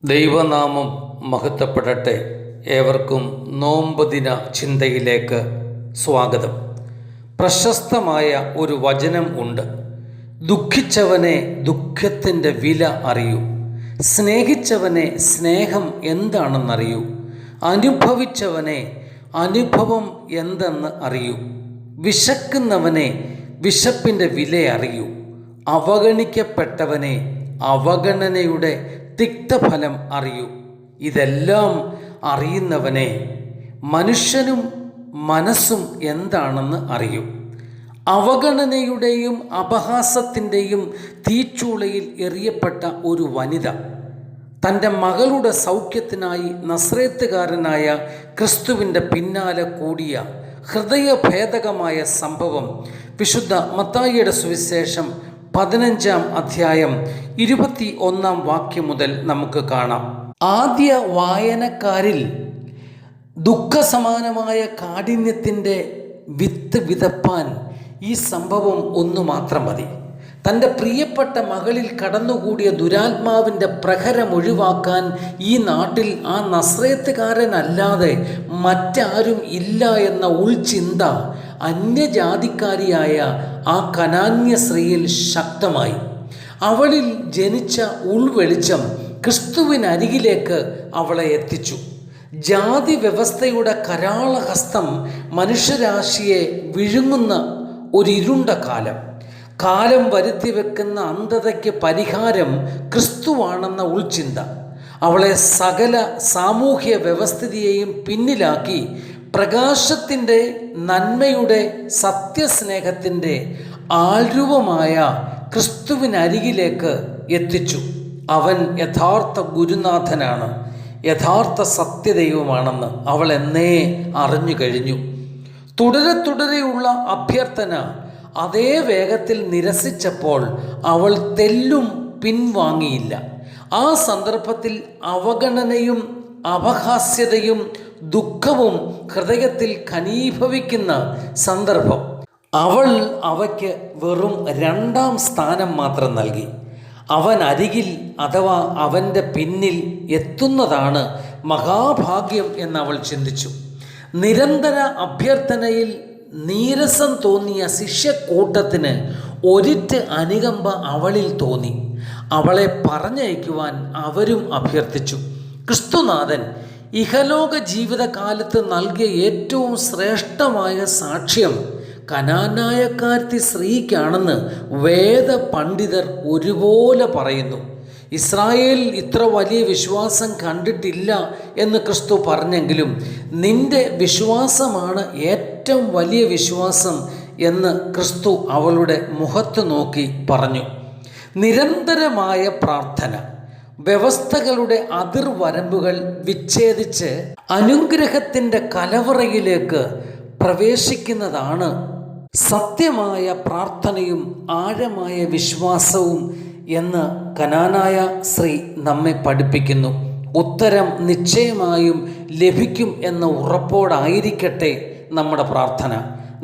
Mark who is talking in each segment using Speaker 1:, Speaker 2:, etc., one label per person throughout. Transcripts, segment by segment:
Speaker 1: ദൈവനാമം മഹത്വപ്പെടട്ടെ. ഏവർക്കും നോമ്പ് ദിന ചിന്തയിലേക്ക് സ്വാഗതം. പ്രശസ്തമായ ഒരു വചനം ഉണ്ട്. ദുഃഖിച്ചവനെ ദുഃഖത്തിൻ്റെ വില അറിയൂ, സ്നേഹിച്ചവനെ സ്നേഹം എന്താണെന്നറിയൂ, അനുഭവിച്ചവനെ അനുഭവം എന്തെന്ന് അറിയൂ, വിശക്കുന്നവനെ വിശപ്പിൻ്റെ വില അറിയൂ, അവഗണിക്കപ്പെട്ടവനെ അവഗണനയുടെ തിക്തഫലം അറിയൂ. ഇതെല്ലാം അറിയുന്നവനെ മനുഷ്യനും മനസ്സും എന്താണെന്ന് അറിയൂ. അവഗണനയുടെയും അപഹാസത്തിൻ്റെയും തീച്ചൂളയിൽ എറിയപ്പെട്ട ഒരു വനിത തൻ്റെ മകളുടെ സൗഖ്യത്തിനായി നസ്രേത്തുകാരനായ ക്രിസ്തുവിൻ്റെ പിന്നാലെ കൂടിയ ഹൃദയഭേദകമായ സംഭവം വിശുദ്ധ മത്തായിയുടെ സുവിശേഷം 15-ാം അധ്യായം 21-ാം വാക്യം മുതൽ നമുക്ക് കാണാം. ആദ്യ വായനക്കാരിൽ ദുഃഖസമാനമായ കാഠിന്യത്തിൻ്റെ വിത്ത് വിതപ്പാൻ ഈ സംഭവം ഒന്നു മാത്രം മതി. തൻ്റെ പ്രിയപ്പെട്ട മകളിൽ കടന്നുകൂടിയ ദുരാത്മാവിൻ്റെ പ്രഹരം ഒഴിവാക്കാൻ ഈ നാട്ടിൽ ആ നസ്രേത്തുകാരനല്ലാതെ മറ്റാരും ഇല്ല എന്ന ഉൾചിന്ത അന്യജാതിക്കാരിയായ ആ കനാന്യ സ്ത്രീയിൽ ശക്തമായി. അവളിൽ ജനിച്ച ഉൾവെളിച്ചം ക്രിസ്തുവിനരികിലേക്ക് അവളെ എത്തിച്ചു. ജാതി വ്യവസ്ഥയുടെ കരാളഹസ്തം മനുഷ്യരാശിയെ വിഴുങ്ങുന്ന ഒരു ഇരുണ്ട കാലം വരുത്തി വെക്കുന്ന അന്ധതയ്ക്ക് പരിഹാരം ക്രിസ്തുവാണെന്ന ഉൾചിന്ത അവളെ സകല സാമൂഹ്യ വ്യവസ്ഥിതിയെയും പിന്നിലാക്കി പ്രകാശത്തിൻ്റെ, നന്മയുടെ, സത്യസ്നേഹത്തിൻ്റെ ആൾരൂപമായ ക്രിസ്തുവിനരികിലേക്ക് എത്തിച്ചു. അവൻ യഥാർത്ഥ ഗുരുനാഥനാണ്, യഥാർത്ഥ സത്യദൈവമാണെന്ന് അവൾ എന്നേ അറിഞ്ഞു കഴിഞ്ഞു. തുടരെയുള്ള അഭ്യർത്ഥന അതേ വേഗത്തിൽ നിരസിച്ചപ്പോൾ അവൾ തെല്ലും പിൻവാങ്ങിയില്ല. ആ സന്ദർഭത്തിൽ അവഗണനയും അപഹാസ്യതയും ദുഃഖവും ഹൃദയത്തിൽ ഘനീഭവിക്കുന്ന സന്ദർഭം. അവൾ അവയ്ക്ക് വെറും 2-ാം സ്ഥാനം മാത്രം നൽകി. അവൻ അരികിൽ അഥവാ അവൻ്റെ പിന്നിൽ എത്തുന്നതാണ് മഹാഭാഗ്യം എന്നവൾ ചിന്തിച്ചു. നിരന്തര അഭ്യർത്ഥനയിൽ നീരസം തോന്നിയ ശിഷ്യക്കൂട്ടത്തിന് ഒരിറ്റ് അനുകമ്പ അവളിൽ തോന്നി. അവളെ പറഞ്ഞയക്കുവാൻ അവരും അഭ്യർത്ഥിച്ചു. ക്രിസ്തുനാഥൻ ഇഹലോക ജീവിതകാലത്ത് നൽകിയ ഏറ്റവും ശ്രേഷ്ഠമായ സാക്ഷ്യം കനാനായക്കാരത്തി സ്ത്രീക്കാണെന്ന് വേദ പണ്ഡിതർ ഒരുപോലെ പറയുന്നു. ഇസ്രായേൽ ഇത്ര വലിയ വിശ്വാസം കണ്ടിട്ടില്ല എന്ന് ക്രിസ്തു പറഞ്ഞെങ്കിലും നിന്റെ വിശ്വാസമാണ് ഏറ്റവും വലിയ വിശ്വാസം എന്ന് ക്രിസ്തു അവളുടെ മുഖത്ത് നോക്കി പറഞ്ഞു. നിരന്തരമായ പ്രാർത്ഥന വ്യവസ്ഥകളുടെ അതിർവരമ്പുകൾ വിച്ഛേദിച്ച് അനുഗ്രഹത്തിൻ്റെ കലവറയിലേക്ക് പ്രവേശിക്കുന്നതാണ് സത്യമായ പ്രാർത്ഥനയും ആഴമായ വിശ്വാസവും എന്ന് കനാനായ സ്ത്രീ നമ്മെ പഠിപ്പിക്കുന്നു. ഉത്തരം നിശ്ചയമായും ലഭിക്കും എന്ന ഉറപ്പോടായിരിക്കട്ടെ നമ്മുടെ പ്രാർത്ഥന,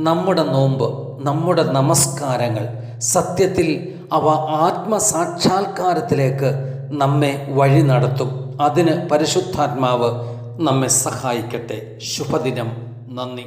Speaker 1: നമ്മുടെ നോമ്പ്, നമ്മുടെ നമസ്കാരങ്ങൾ. സത്യത്തിൽ അവ ആത്മസാക്ഷാത്കാരത്തിലേക്ക് നമ്മെ വഴി നടത്തും. അതിന് പരിശുദ്ധാത്മാവ് നമ്മെ സഹായിക്കട്ടെ. ശുഭദിനം. നന്ദി.